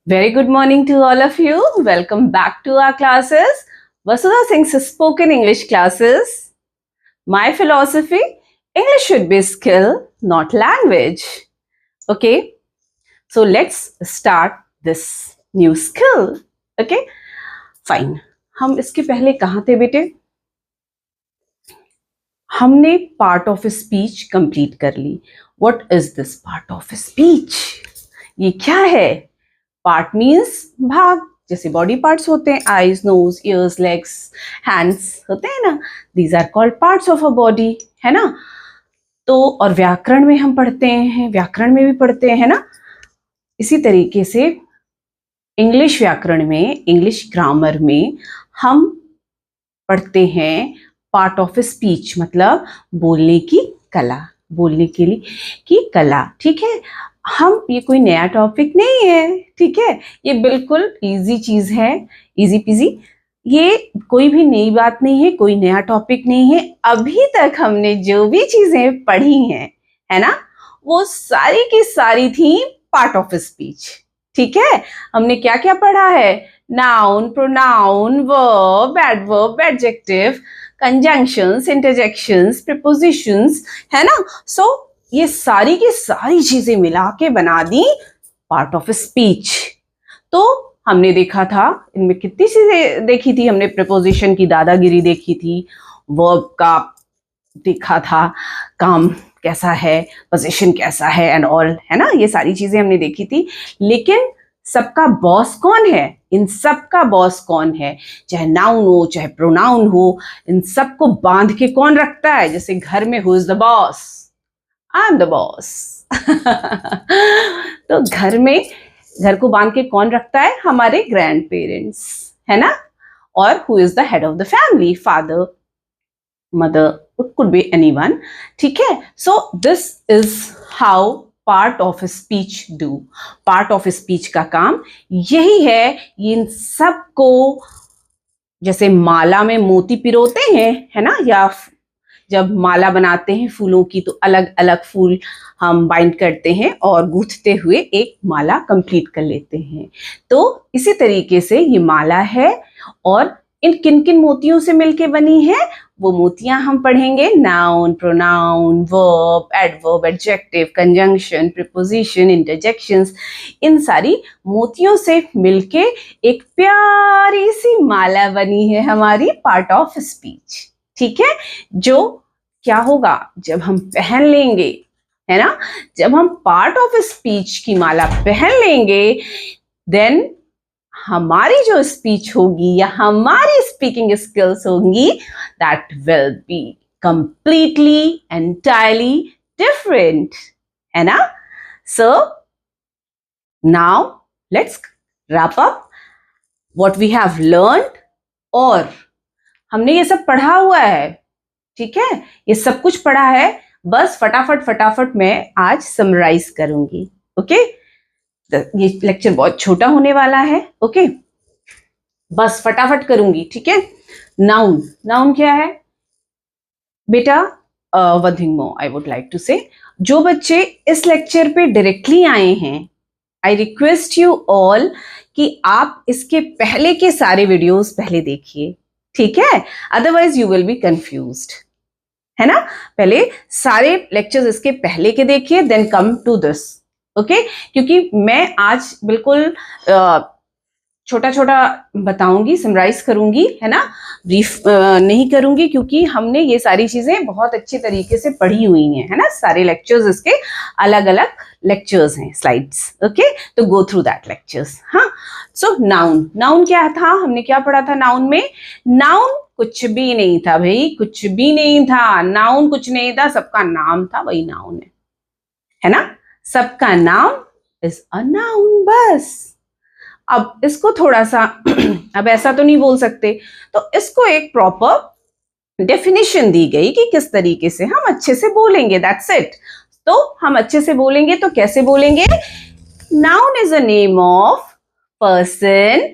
Very good morning to all of you. Welcome back to our classes. Vasudha Singh's spoken English classes. My philosophy, English should be skill, not language. Okay, so let's start this new skill. Okay, fine. हम इसके पहले कहाँ थे बेटे? हमने part of speech complete कर ली. What is this part of speech? ये क्या है? पार्ट मीन्स भाग, जैसे बॉडी पार्ट्स होते हैं, eyes, nose, ears, legs, hands होते हैं ना. These are called parts of a body, है ना. तो और व्याकरण में हम पढ़ते हैं, व्याकरण में भी पढ़ते हैं ना. इसी तरीके से इंग्लिश व्याकरण में, इंग्लिश ग्रामर में हम पढ़ते हैं पार्ट ऑफ स्पीच, मतलब बोलने की कला, बोलने के लिए की कला. ठीक है, हम ये कोई नया टॉपिक नहीं है. ठीक है, ये बिल्कुल इजी चीज है, इजी पीजी. ये कोई भी नई बात नहीं है, कोई नया टॉपिक नहीं है. अभी तक हमने जो भी चीजें पढ़ी हैं, है ना, वो सारी की सारी थी पार्ट ऑफ स्पीच. ठीक है, हमने क्या क्या पढ़ा है? Noun, pronoun, verb, adverb, adjective, conjunctions, interjections, prepositions, है ना. सो ये सारी की सारी चीजें मिला के बना दी पार्ट ऑफ स्पीच. तो हमने देखा था, इनमें कितनी चीजें देखी थी हमने. प्रीपोजिशन की दादागिरी देखी थी, वर्ब का देखा था, काम कैसा है, पोजीशन कैसा है एंड ऑल, है ना. ये सारी चीजें हमने देखी थी. लेकिन सबका बॉस कौन है? इन सब का बॉस कौन है? चाहे नाउन हो, चाहे प्रोनाउन हो, इन सबको बांध के कौन रखता है? जैसे घर में who is the boss? I am the boss. तो घर में, घर को बांध के कौन रखता है? हमारे ग्रैंड पेरेंट्स, है ना. और who is the head of the family? Father, mother, it could be anyone. ठीक है, so this is how part of speech do. Part of speech का काम यही है. इन सबको, जैसे माला में मोती पिरोते हैं, है ना, या जब माला बनाते हैं फूलों की, तो अलग अलग फूल हम बाइंड करते हैं और गूंथते हुए एक माला कंप्लीट कर लेते हैं. तो इसी तरीके से ये माला है, और इन किन किन मोतियों से मिलके बनी है, वो मोतियां हम पढ़ेंगे. Noun, pronoun, verb, adverb, adjective, conjunction, preposition, interjections, इन सारी मोतियों से मिलके एक प्यारी सी माला बनी है हमारी पार्ट ऑफ स्पीच. ठीक है, जो क्या होगा जब हम पहन लेंगे, है ना, जब हम पार्ट ऑफ स्पीच की माला पहन लेंगे, देन हमारी जो स्पीच होगी या हमारी स्पीकिंग स्किल्स होंगी, that will be completely entirely different, है ना. So now let's wrap up what we have learned. और हमने ये सब पढ़ा हुआ है, ठीक है, ये सब कुछ पढ़ा है. बस फटाफट फटाफट मैं आज समराइज करूंगी. ओके, ये लेक्चर बहुत छोटा होने वाला है. ओके, बस फटाफट करूंगी. ठीक है, नाउन. नाउन क्या है बेटा? One thing more I would like to say, जो बच्चे इस लेक्चर पे डायरेक्टली आए हैं, आई रिक्वेस्ट यू ऑल कि आप इसके पहले के सारे वीडियोस पहले देखिए. ठीक है, otherwise you will be confused, है ना. पहले सारे लेक्चर्स इसके पहले के देखिए, then come to this. Okay, क्योंकि मैं आज बिल्कुल छोटा छोटा बताऊंगी, समराइज करूंगी, है ना, ब्रीफ नहीं करूंगी, क्योंकि हमने ये सारी चीजें बहुत अच्छे तरीके से पढ़ी हुई हैं, है ना. सारे लेक्चर्स इसके अलग अलग लेक्चर्स हैं, स्लाइड्स. ओके, तो गो थ्रू दैट लेक्चर्स. हाँ, सो नाउन. नाउन क्या था? हमने क्या पढ़ा था नाउन में? नाउन कुछ भी नहीं था भाई, कुछ भी नहीं था. नाउन कुछ नहीं था, सबका नाम था, वही नाउन है ना. सबका नाम इज अ नाउन, बस. अब इसको थोड़ा सा अब ऐसा तो नहीं बोल सकते, तो इसको एक प्रॉपर डेफिनेशन दी गई कि किस तरीके से हम अच्छे से बोलेंगे. That's it. तो हम अच्छे से बोलेंगे तो कैसे बोलेंगे? Noun is a name of person,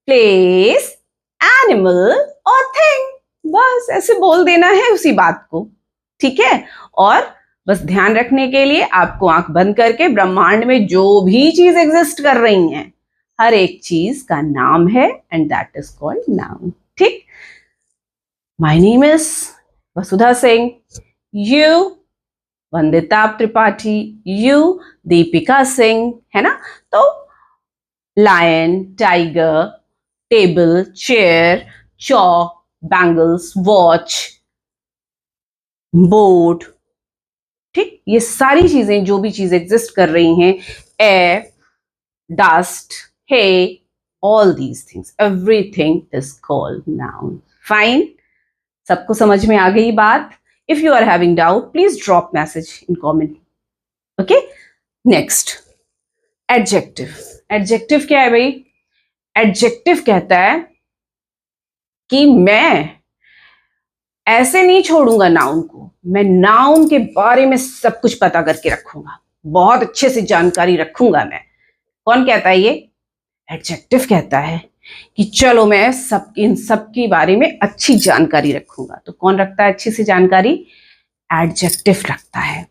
place, animal और थिंग. बस ऐसे बोल देना है उसी बात को. ठीक है, और बस ध्यान रखने के लिए आपको आंख बंद करके ब्रह्मांड में जो भी चीज एग्जिस्ट कर रही हैं, हर एक चीज का नाम है and that is called noun. ठीक. My name is Vasudha Singh, you Vandita Tripathi, you Deepika Singh, है ना. तो lion, tiger, table, chair, chalk, bangles, watch, board. ठीक. ये सारी चीजें जो भी चीजें एग्जिस्ट कर रही हैं, air, dust, hay, all these things, everything is called noun. Fine. सबको समझ में आ गई बात? If you are having doubt please drop message in comment. Okay. Next, adjective. Adjective क्या है भाई? एडजेक्टिव कहता है कि मैं ऐसे नहीं छोड़ूंगा नाउन को, मैं नाउन के बारे में सब कुछ पता करके रखूंगा, बहुत अच्छे से जानकारी रखूंगा मैं. कौन कहता है ये? एडजेक्टिव कहता है कि चलो मैं इन सब के बारे में अच्छी जानकारी रखूंगा. तो कौन रखता है अच्छी सी जानकारी? एडजेक्टिव रखता है.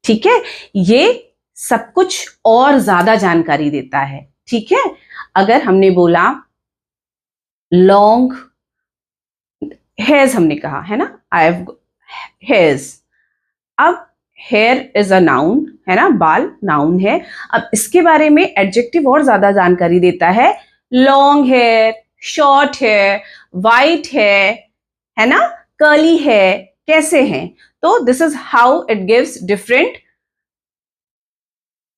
ठीक है. ये सब कुछ और ज्यादा जानकारी देता है. ठीक है. अगर हमने बोला लॉन्ग हेयर्स, हमने कहा है ना, आई हैव हेयर्स. अब हेयर इज अ नाउन, है ना, बाल नाउन है. अब इसके बारे में एडजेक्टिव और ज्यादा जानकारी देता है. Long hair, short hair, white है ना, कर्ली है, कैसे हैं. तो this is how it gives different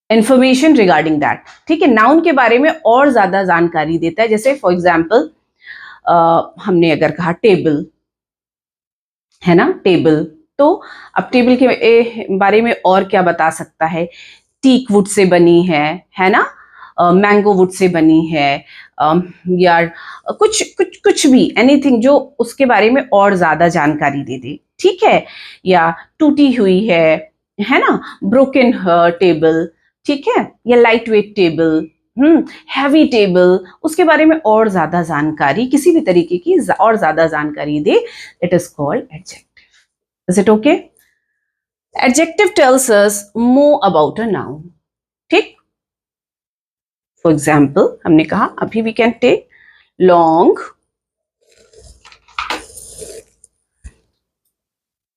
information regarding that. ठीक है. नाउन के बारे में और ज्यादा जानकारी देता है. जैसे फॉर एग्जाम्पल हमने अगर कहा टेबल, है ना, टेबल, तो अब टेबल के बारे में और क्या बता सकता है? टीक वुड से बनी है ना, मैंगो वुड से बनी है, या कुछ भी, एनीथिंग जो उसके बारे में और ज्यादा जानकारी दे दे. ठीक है. या टूटी हुई है ना, ब्रोकन टेबल. ठीक है. या light weight table, heavy table, उसके बारे में और ज्यादा जानकारी, किसी भी तरीके की और ज्यादा जानकारी दे, it is called adjective. Is it okay? Adjective tells us more about a noun. ठीक. फॉर एग्जाम्पल हमने कहा, अभी we can take long,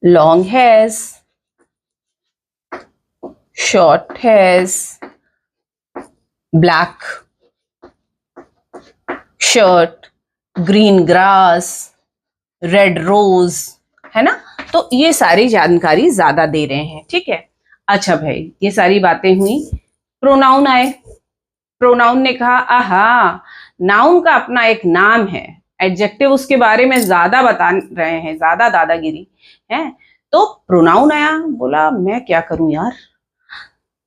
long hairs, short hairs, black shirt, green grass, red rose, है ना. तो ये सारी जानकारी ज्यादा दे रहे हैं. ठीक है. अच्छा भाई, ये सारी बातें हुई. प्रोनाउन आए. प्रोनाउन ने कहा आहा, नाउन का अपना एक नाम है, एडजेक्टिव उसके बारे में ज्यादा बता रहे हैं, ज्यादा दादागिरी है. तो प्रोनाउन आया, बोला मैं क्या करूं यार.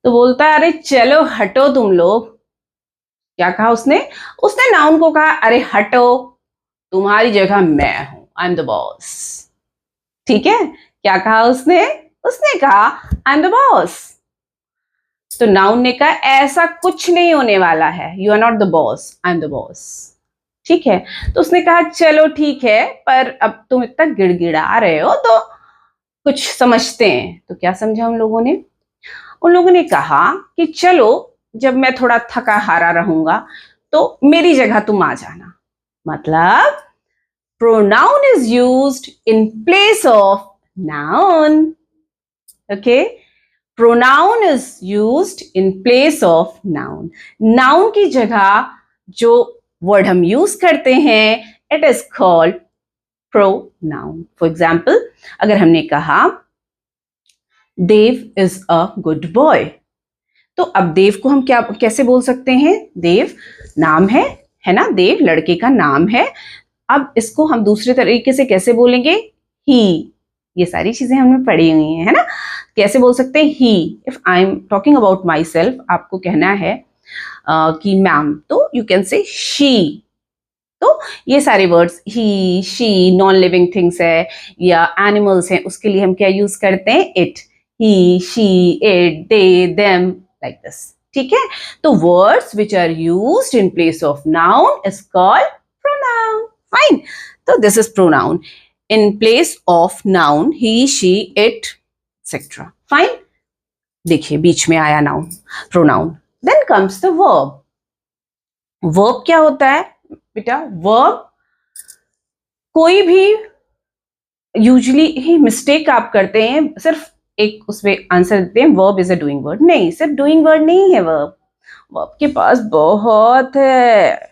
तो बोलता है अरे चलो हटो तुम लोग. क्या कहा उसने? उसने नाउन को कहा अरे हटो, तुम्हारी जगह मैं हूं, आई एम द बॉस. ठीक है. क्या कहा उसने? उसने कहा आई एम द बॉस. तो नाउन ने कहा ऐसा कुछ नहीं होने वाला है, you are not the boss, I am the boss. ठीक है. तो उसने कहा चलो ठीक है, पर अब तुम इतना गिड़गिड़ा रहे हो तो कुछ समझते हैं. तो क्या समझा उन लोगों ने? उन लोगों ने कहा कि चलो जब मैं थोड़ा थका हारा रहूंगा तो मेरी जगह तुम आ जाना. मतलब pronoun is used in place of noun. Okay. Pronoun is used in place of noun. Noun की जगह जो वर्ड हम यूज करते हैं, it is called pronoun. For example, अगर हमने कहा देव is a good boy, तो अब देव को हम क्या कैसे बोल सकते हैं? देव नाम है ना, देव लड़के का नाम है. अब इसको हम दूसरे तरीके से कैसे बोलेंगे? ही. ये सारी चीजें हमने पढ़ी हुई हैं, है ना. कैसे बोल सकते हैं? He. If I am talking about myself, आपको कहना है कि मैम, तो यू कैन से शी. तो ये सारे words he, she, non living things है या एनिमल्स हैं, उसके लिए हम क्या यूज करते हैं? It. He, she, it, they, them, like this. ठीक है. तो words which are used in place of noun is called pronoun. Fine. So this is pronoun. In place of noun, he, she, it, etc. Fine. देखिए बीच में आया noun, pronoun. Then comes the verb. Verb क्या होता है बेटा? Verb कोई भी usually ही mistake आप करते हैं, सिर्फ एक उसमें आंसर देते हैं verb is a doing word. नहीं, सिर्फ डूइंग वर्ड नहीं है वर्ब, वर्ब के पास बहुत है।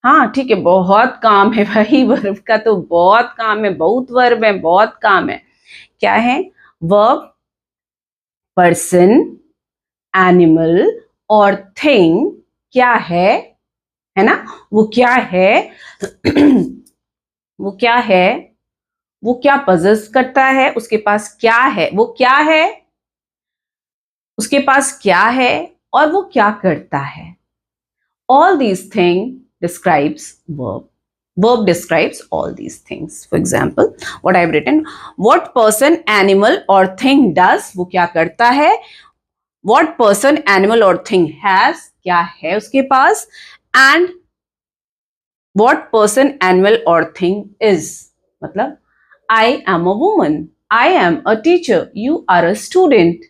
हाँ ठीक है, बहुत काम है भाई, वर्ब का तो बहुत काम है, बहुत वर्ब है, बहुत काम है। क्या है? वर्ब पर्सन, एनिमल और थिंग क्या है ना? वो क्या है? वो क्या है? वो क्या पजेस करता है? उसके पास क्या है? वो क्या है? उसके पास क्या है? और वो क्या करता है? All these things describes verb. Verb describes all these things. For example, what I've written, what person, animal or thing does, वो क्या करता है? What person, animal or thing has, क्या है उसके पास? And what person, animal or thing is, मतलब I am a woman, I am a teacher, you are a student.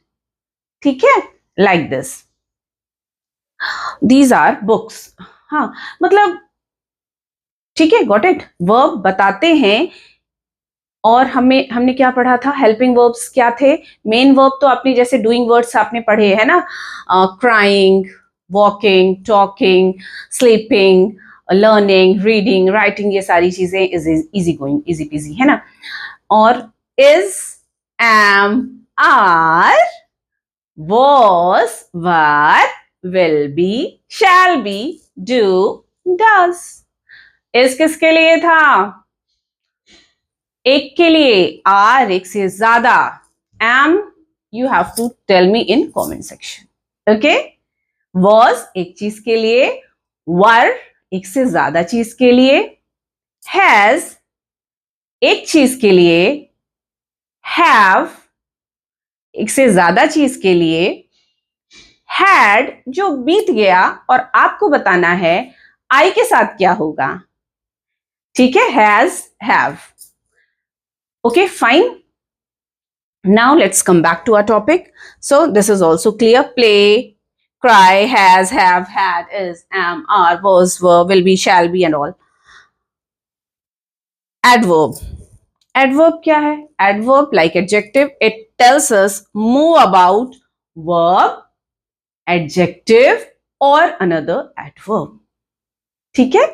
ठीक है? Like this. These are books. हाँ, मतलब ठीक है, गॉट इट। वर्ब बताते हैं। और हमने क्या पढ़ा था? हेल्पिंग वर्ब्स क्या थे? मेन वर्ब तो आपने जैसे डूइंग वर्ड्स आपने पढ़े है ना, crying, walking, talking, sleeping, learning, reading, writing, ये सारी चीजें इजी गोइंग, इजी पीजी है ना। और is, am, are, was, were, will be, shall be, do, does. इस किसके लिए था? एक के लिए। आर एक से ज्यादा। Am you have to tell me in comment section. Okay? Was एक चीज के लिए, वर एक से ज्यादा चीज के लिए, हैज एक चीज के लिए, हैव एक से ज्यादा चीज के लिए, हैड जो बीत गया और आपको बताना है आई के साथ क्या होगा। ठीक है? Has, have. Okay, fine. Now let's come back to our topic. So this is also clear. Play, cry, has, have, had, is, am, are, was, were, will be, shall be and all. Adverb. Adverb क्या है? Adverb like adjective. It tells us more about verb, adjective or another adverb. ठीक है?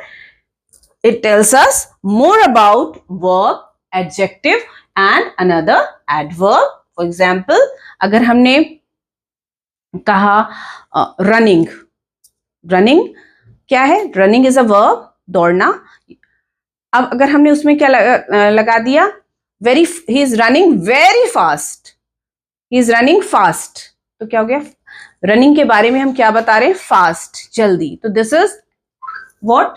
It tells us more about verb, adjective and another adverb. For example, अगर हमने कहा running, running क्या है? Running is a verb, दौड़ना। अब अगर हमने उसमें क्या लगा दिया? Very, he is running very fast, he is running fast, तो क्या हो गया? रनिंग के बारे में हम क्या बता रहे हैं? फास्ट, जल्दी। तो दिस इज व्हाट?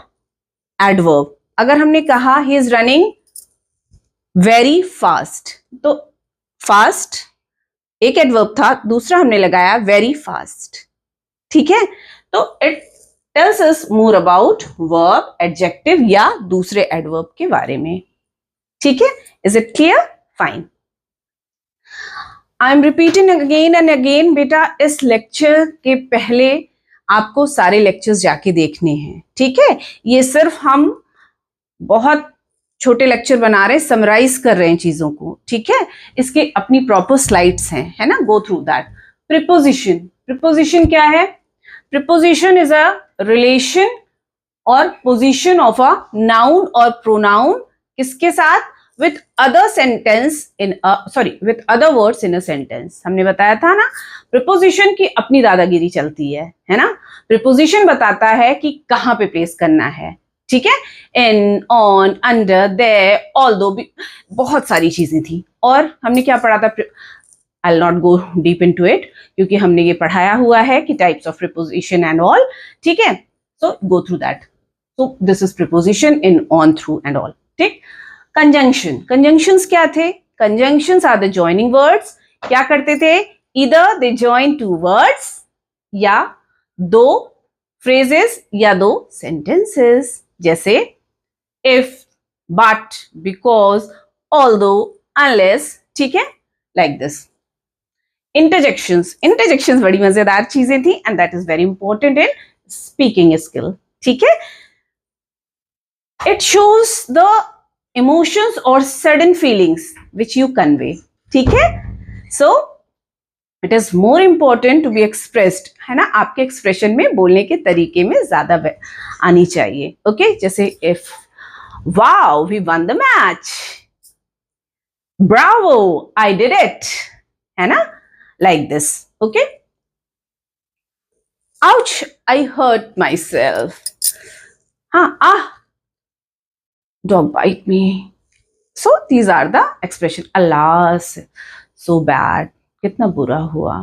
एडवर्ब। अगर हमने कहा he is running very fast, तो फास्ट एक एडवर्ब था, दूसरा हमने लगाया वेरी फास्ट। ठीक है? तो it tells us more about verb, adjective या दूसरे एडवर्ब के बारे में। ठीक है? Is it clear? Fine. I am repeating again and again. बेटा इस लेक्चर के पहले आपको सारे लेक्चर्स जाके देखने हैं। ठीक है? ये सिर्फ हम बहुत छोटे लेक्चर बना रहे हैं, समराइज कर रहे हैं चीजों को। ठीक है? इसके अपनी प्रॉपर स्लाइड्स हैं, है ना? गो थ्रू दैट। प्रीपोजिशन, प्रीपोजिशन क्या है? प्रीपोजिशन इज अ रिलेशन और पोजीशन ऑफ अ नाउन और प्रोनाउन किसके साथ? With other sentence in sorry with other words in a sentence. हमने बताया था ना, प्रीपोजिशन की अपनी दादागिरी चलती है ना? प्रीपोजिशन बताता है कि कहां पे प्लेस करना है। ठीक है? In, on, under, there, although, बहुत सारी चीजें थी। और हमने क्या पढ़ा था? I will not go deep into it, क्योंकि हमने ये पढ़ाया हुआ है कि types of preposition and all. ठीक है? So go through that. So this is preposition in, on, through and all. ठीक? कंजंक्शन, कंजंक्शंस क्या थे? Conjunctions are the joining words. क्या करते थे? Either they join two words, या दो फ्रेजेस या दो सेंटेंसेस। जैसे if, but, because, although, unless. ठीक है? Like this. इंटरजेक्शंस, इंटरजेक्शंस बड़ी मजेदार चीजें थी and that is very important in speaking skill. ठीक है, it shows the emotions or sudden feelings which you convey. ठीक है, so it is more important to be expressed, है ना. आपके एक्सप्रेशन में, बोलने के तरीके में ज्यादा आनी चाहिए. ओके, जैसे if wow we won the match, bravo I did it, है ना, like this. okay, ouch I hurt myself, हाँ, dog bite me. So these are the expression. Alas, so bad, कितना बुरा हुआ,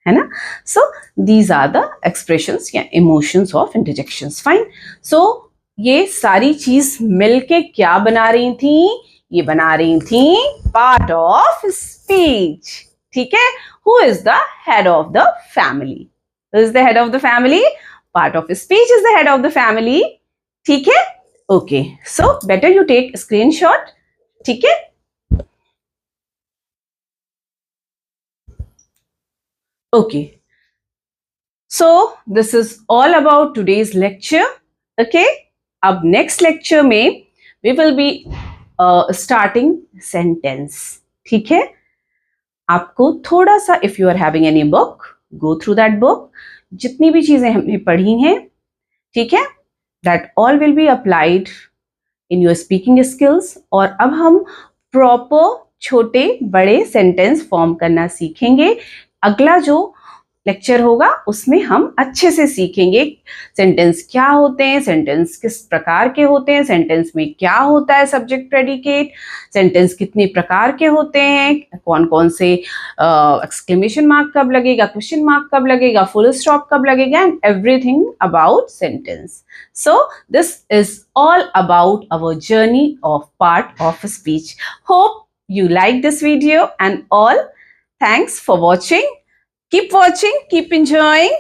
है ना. So these are the expressions या emotions of interjections. Fine. So ये सारी चीज मिलके क्या बना रही थी? ये बना रही थी part of speech. ठीक है. Who is the head of the family? Who is the head of the family? Part of speech is the head of the family. ठीक है. Okay. So better you take a screenshot. ठीक है. Okay. So this is all about today's lecture. Okay. अब next lecture में we will be starting sentence. ठीक है. आपको थोड़ा सा, if you are having any book, go through that book. जितनी भी चीजें हमने पढ़ी हैं, ठीक है, that all will be applied in your speaking skills. और अब हम प्रॉपर छोटे बड़े सेंटेंस फॉर्म करना सीखेंगे. अगला जो लेक्चर होगा उसमें हम अच्छे से सीखेंगे सेंटेंस क्या होते हैं, सेंटेंस किस प्रकार के होते हैं, सेंटेंस में क्या होता है सब्जेक्ट प्रेडिकेट, सेंटेंस कितने प्रकार के होते हैं, कौन कौन से एक्सक्लेमेशन मार्क कब लगेगा, क्वेश्चन मार्क कब लगेगा, फुल स्टॉप कब लगेगा, and everything about sentence. So this is all about our journey of part of speech. Hope you like this video and all. Thanks for watching. Keep watching, keep enjoying.